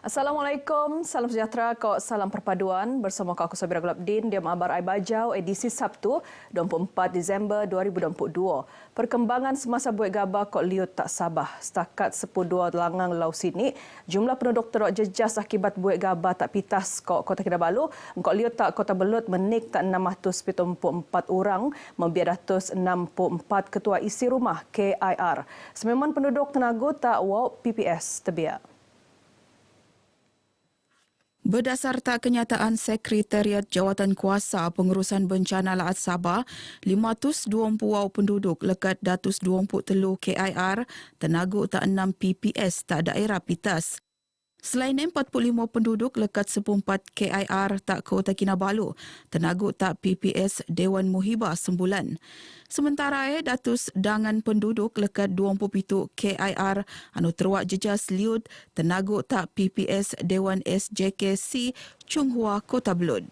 Assalamualaikum, salam sejahtera, salam perpaduan. Bersama aku Sabira Gulabdin, dia Abar Ai Bajau, edisi Sabtu 24 Disember 2022. Perkembangan semasa buik gabah Kok Liut tak Sabah. Setakat 10 langang lau sini, jumlah penduduk teruk jejas akibat buik gabah tak pitas Kok Kota Kinabalu. Kok Liut tak Kota Belut menik tak 674 orang, membiar 164 ketua isi rumah KIR. Sememan penduduk Tenaga tak wau PPS terbiak. Berdasarkan kenyataan Sekretariat Jawatan Kuasa Pengurusan Bencana Laat Sabah, 520 penduduk lekat 123 KIR, Tenaga tak 6 PPS tak daerah pitas. Selain 45 penduduk lekat 14 KIR tak Kota Kinabalu, Tenaga tak PPS Dewan Muhibah Sembulan. Sementara datus dangan penduduk lekat 27 KIR anu terwak jejas liut Tenaga tak PPS Dewan SJKC Chunghua Kota Belud.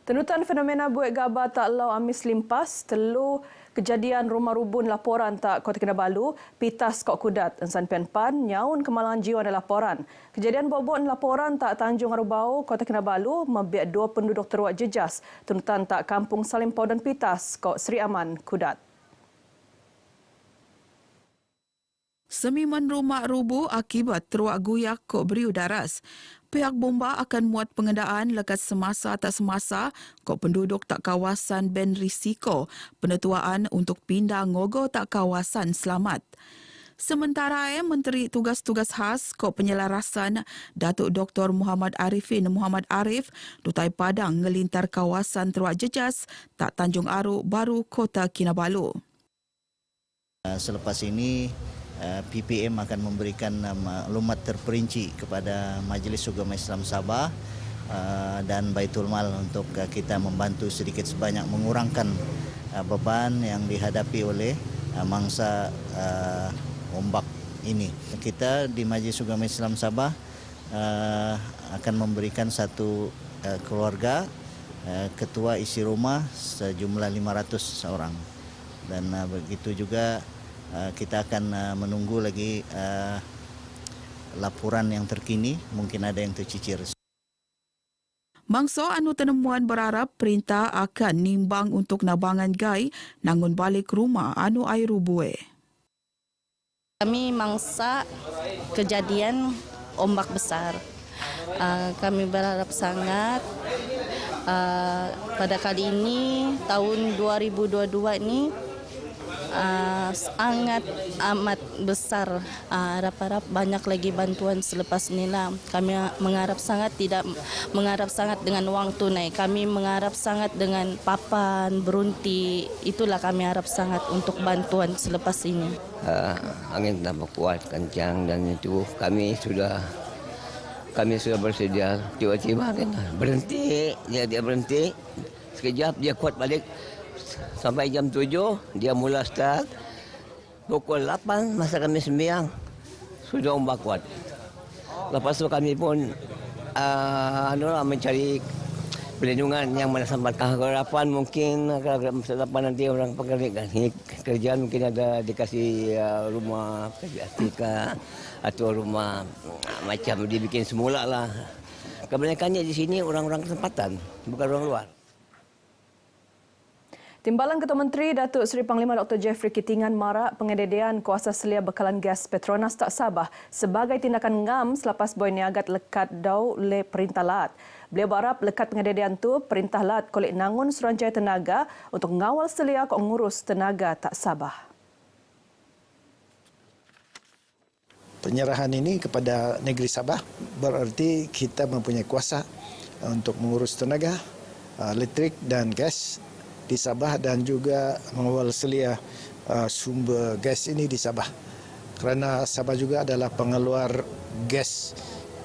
Tenutan fenomena buik gabah tak lau amis limpas, telu kejadian rumah rubun laporan tak Kota Kinabalu, pitas Kok Kudat, Ensan Pian Pan, nyaun kemalangan jiwa dan laporan. Kejadian bobot laporan tak Tanjung Arubau, Kota Kinabalu, membiak 2 penduduk terwak jejas, tenutan tak Kampung Salimpau dan pitas Kok Sri Aman, Kudat. Semiman rumah rubuh akibat terwak guyak Kok Beriu Daras. Pihak bomba akan muat pengendaan lekat semasa tak semasa Kok penduduk tak kawasan ben risiko penetuaan untuk pindah ngogo tak kawasan selamat. Sementara Menteri Tugas-Tugas Khas Kok Penyelarasan Datuk Dr. Muhammad Arifin Muhammad Arif Dutai Padang ngelintar kawasan terwak jejas tak Tanjung Aru Baru Kota Kinabalu. Selepas ini PPM akan memberikan maklumat terperinci kepada Majlis Agama Islam Sabah dan Baitul Mal untuk kita membantu sedikit sebanyak mengurangkan beban yang dihadapi oleh mangsa ombak ini. Kita di Majlis Agama Islam Sabah akan memberikan satu keluarga ketua isi rumah sejumlah 500 orang. Dan begitu juga kita akan menunggu lagi laporan yang terkini, mungkin ada yang tercicir. Mangsa anu tenemuan berharap perintah akan nimbang untuk nabangan gai nangun balik rumah anu air rubuh. Kami mangsa kejadian ombak besar. Kami berharap sangat pada kali ini tahun 2022 ini sangat amat besar. Harap-harap banyak lagi bantuan selepas inilah. Kami mengharap sangat dengan wang tunai. Kami mengharap sangat dengan papan, berunti. Itulah kami harap sangat untuk bantuan selepas ini. Angin tambah kuat, kencang dan itu kami sudah bersedia. Tiba-tiba kan berhenti, dia berhenti. Sekejap dia kuat balik. Sampai jam 7 dia mula start. Pukul 8 masa kami sembiang sudah ombak kuat. Lepas itu kami pun mencari perlindungan yang mana sampai harapan mungkin masa depan nanti orang pekerja kerjaan mungkin ada dikasih rumah kerja tika atau rumah macam dibikin semula lah. Kebanyakannya di sini orang-orang kesempatan bukan orang luar. Timbalan Ketua Menteri Datuk Seri Panglima Dr. Jeffrey Kitingan marak pengededean kuasa selia bekalan gas Petronas tak Sabah sebagai tindakan ngam selepas boi niagat lekat dau le Perintah Laat. Beliau berharap lekat pengededean tu Perintah Laat kolek nangun Suruhanjaya Tenaga untuk mengawal selia kok ngurus tenaga tak Sabah. Penyerahan ini kepada negeri Sabah berarti kita mempunyai kuasa untuk mengurus tenaga, elektrik dan gas di Sabah dan juga mengawal selia sumber gas ini di Sabah. Kerana Sabah juga adalah pengeluar gas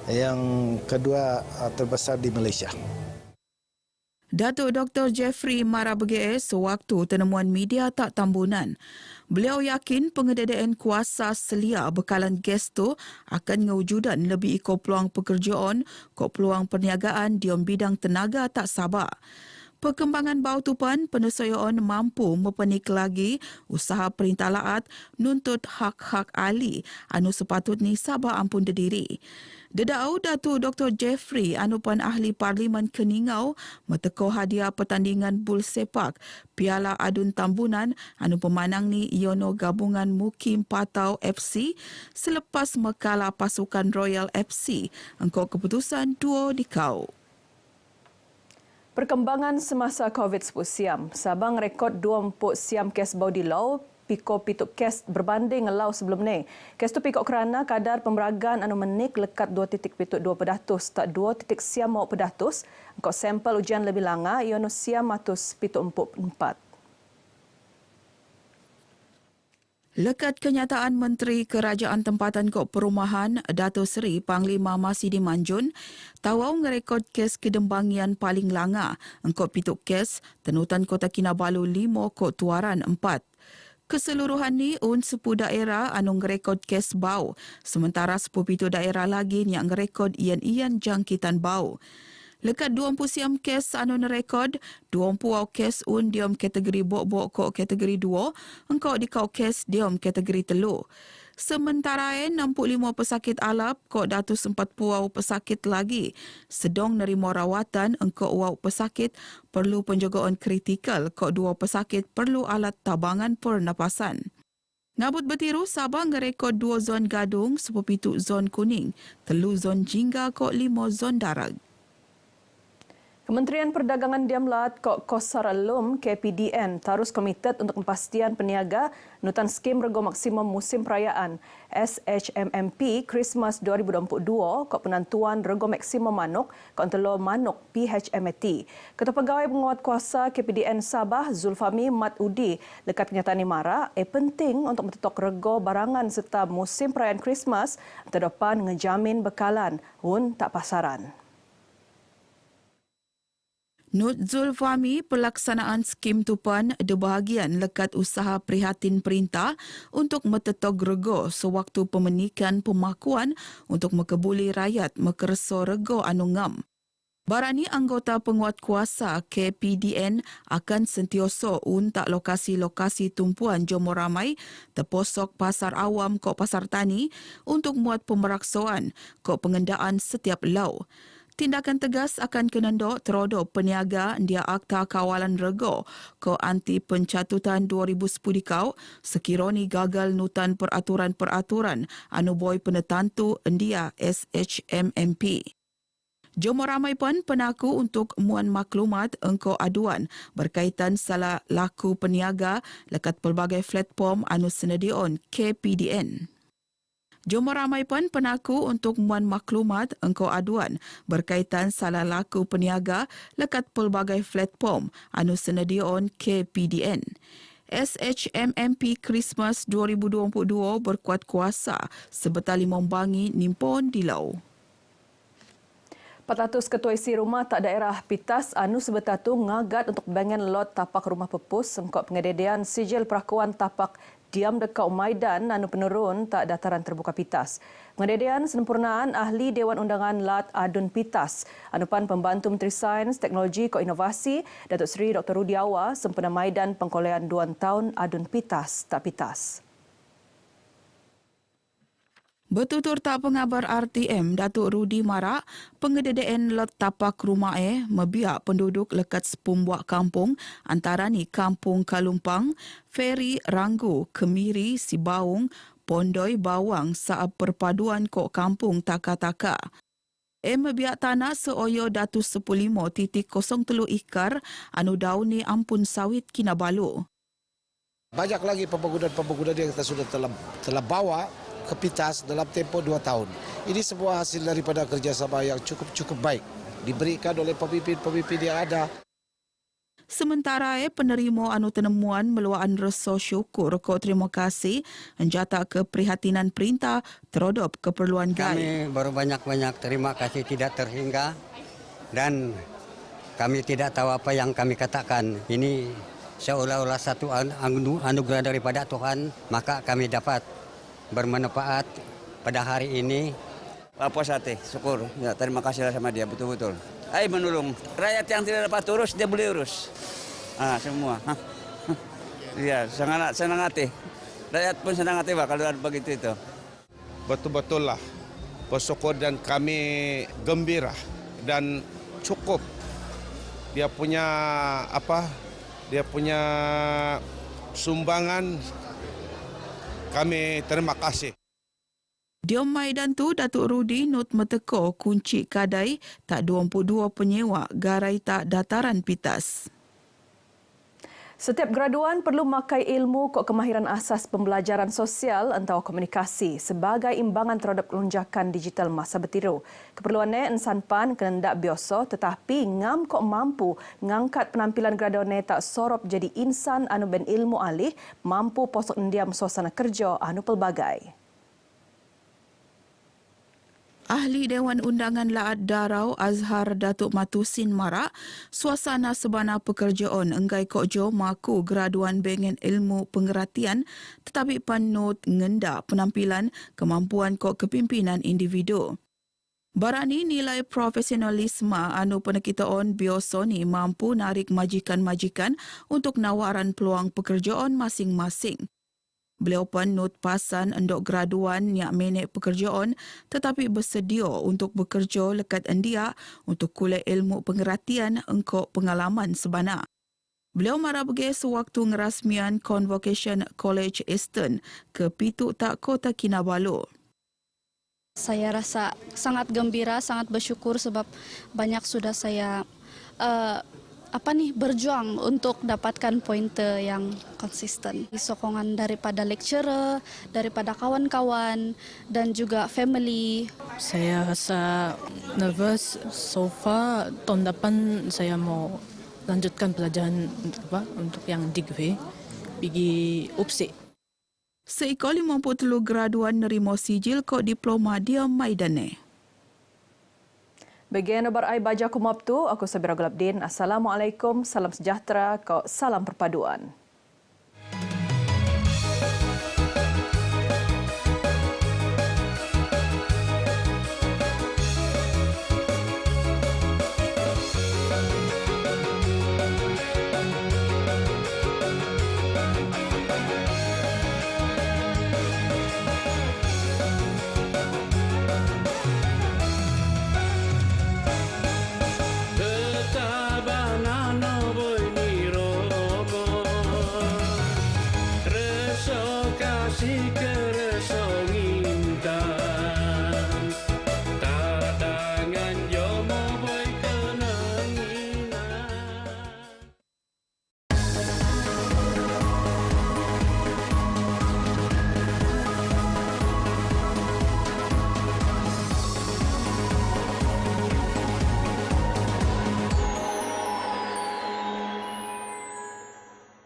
yang kedua terbesar di Malaysia. Datuk Dr. Jeffrey Mara BGS sewaktu penemuan media tak tambunan. Beliau yakin pengededean kuasa selia bekalan gas tu akan ngewujudan lebih ikut peluang pekerjaan, kok peluang perniagaan di bidang tenaga tak Sabah. Perkembangan bau tupan penesoyoan mampu mempenik lagi usaha Perintah Laat nuntut hak-hak ahli anu sepatutnya Sabah ampun didiri. Dedau Datuk Dr. Jeffrey anupan ahli Parlimen Keningau meteko hadiah pertandingan bul sepak Piala Adun Tambunan anu pemanang ni Yono Gabungan Mukim Patau FC selepas mekalah pasukan Royal FC engkau keputusan 2 di kau. Perkembangan semasa COVID-19 siam, Sabang rekod 24 siam kes bau di lau, piko pituk kes berbanding lau sebelum ni. Kes tu pikok kerana kadar pemeragan anu menik lekat 2.2% tak 2 siam mau pedatus, engkau sampel ujian lebih langa iono siam matus pituk 44. Lekat kenyataan Menteri Kerajaan Tempatan Kok Perumahan Dato' Seri Panglima Masidi Manjun, tawau ngerekod kes kedembangian paling langa, engkau pituk kes, tenutan Kota Kinabalu 5 Kok Tuaran 4. Keseluruhan ni 10 daerah anu ngerekod kes bau, sementara 10 pitu daerah lagi yang ngerekod ian-ian jangkitan bau. Lekat 20 siam kes anu nerekod, 20 kes diom kategori bok-bok kok kategori 2, engkau dikau kes diom kategori 3. Sementara 65 pesakit alap kok 140 pesakit lagi sedang nerima rawatan engkau wau pesakit perlu penjagaan kritikal kok 2 pesakit perlu alat tabangan pernafasan. Ngabut bertiru, Sabah ngerekod 2 zon gadung, 10 pitu zon kuning, 3 zon jingga kok 5 zon darag. Kementerian Perdagangan Diam Laat Kok Kosar Alum KPDN tarus komited untuk kepastian peniaga nutan skim rego maksimum musim perayaan SHMMP Christmas 2022 kok penentuan rego maksimum manuk kok telo manuk PHMAT. Ketua Pegawai Penguat Kuasa KPDN Sabah Zulfami Mat Udi lekat kenyataan mara penting untuk mentetok rego barangan serta musim perayaan Christmas terdepan ngejamin bekalan un tak pasaran. Nur Zulfami, pelaksanaan skim tupan debahagian lekat usaha prihatin perintah untuk metetok rego sewaktu pemenikan pemakuan untuk mekebuli rakyat mekerso rego anu ngam. Barani anggota penguat kuasa KPDN akan sentioso untak lokasi-lokasi tumpuan jomo ramai terposok pasar awam kok pasar tani untuk muat pemeraksoan kok pengendaan setiap lau. Tindakan tegas akan kenendok terodok peniaga dia Akta Kawalan Rego ke anti pencatutan 2010 kau sekiranya gagal nutan peraturan-peraturan anu boy penetantu India SHMMP. Jomo ramai pun penaku untuk muan maklumat engkau aduan berkaitan salah laku peniaga lekat pelbagai platform anu senedion KPDN. Jomo ramai pun penaku untuk muan maklumat engkau aduan berkaitan salah laku peniaga lekat pelbagai platform anu senedion KPDN. SHMMP Christmas 2022 berkuat kuasa sebetali membangi nimpon di lau. 400 ketua isi rumah tak daerah Pitas anu sebetatu ngagat untuk bangan lot tapak rumah pepus sengkok pengededean sijil perakuan tapak diam dekat Maidan anu penurun tak dataran terbuka Pitas. Pengededean sempurnaan ahli Dewan Undangan Lat Adun Pitas, anupan pembantu Menteri Sains, Teknologi ko Inovasi Datuk Seri Dr. Rudi Awa sempena Maidan pengkolean 2 tahun Adun Pitas tak Pitas. Bertutur tak pengabar RTM Datuk Rudi Marak, pengededean lot tapak rumah mebiak penduduk lekat sepumbuak kampung antara ni Kampung Kalumpang, Feri, Ranggu, Kemiri, Sibaung, Pondoi, Bawang saat perpaduan kok kampung Taka-Taka. Mebiak tanah seoyo 115.03 ikar anu daun ni ampun sawit Kinabalu. Banyak lagi pembangunan yang kita sudah telah bawa ke Pitas dalam tempoh 2 tahun. Ini sebuah hasil daripada kerjasama yang cukup baik diberikan oleh pemimpin-pemimpin yang ada. Sementara penerima anu tenemuan meluaan rasa syukur ko terima kasih menjata keprihatinan perintah terhadap keperluan gai. Kami baru banyak-banyak terima kasih tidak terhingga dan kami tidak tahu apa yang kami katakan. Ini seolah-olah satu anugerah daripada Tuhan, maka kami dapat bermanfaat pada hari ini. Puas hati, syukur. Ya, terima kasih sama dia, betul-betul. Ai menolong. Rakyat yang tidak dapat urus, dia boleh urus. Semua. Iya, senang hati. Rakyat pun senang hati Pak kalau ada begitu itu. Betul-betul lah bersyukur dan kami gembira dan cukup. Dia punya sumbangan, kami terima kasih. Diom Maidan tu Datuk Rudi Not Meteko kunci kadai tak 22 penyewa garai tak dataran pitas. Setiap graduan perlu makai ilmu kod kemahiran asas pembelajaran sosial atau komunikasi sebagai imbangan terhadap lonjakan digital masa bertiru. Keperluannya insan pan kena ndak biasa tetapi ngam kok mampu ngangkat penampilan graduan tak sorop jadi insan anu ben ilmu alih mampu posok endiam suasana kerja anu pelbagai. Ahli Dewan Undangan Laat Darau Azhar Datuk Matusin Marak, suasana sebana pekerjaan enggai kokjo maku graduan bengen ilmu pengertian tetapi panut ngenda penampilan kemampuan kok kepimpinan individu. Barani nilai profesionalisme anu penekitaan biasa ni mampu narik majikan-majikan untuk nawaran peluang pekerjaan masing-masing. Beliau panut pasan endok graduan yang menek pekerjaan tetapi bersedia untuk bekerja lekat endia untuk kuliah ilmu pengertian engkau pengalaman sebana. Beliau marah bagi sewaktu ngerasmian Convocation College Eastern ke Pitu Tak Kota Kinabalu. Saya rasa sangat gembira, sangat bersyukur sebab banyak sudah saya berjuang untuk dapatkan pointer yang konsisten. Sokongan daripada lecturer, daripada kawan-kawan dan juga family. Saya rasa nervous. So far, tahun depan saya mau lanjutkan pelajaran untuk yang degree, pergi UPSI. Seikol 53 graduan nerima sijil kod diploma dia Maidane. Bagian nobar ai baja kumap tu, aku Sabira Gulabdin. Assalamualaikum, salam sejahtera, salam perpaduan.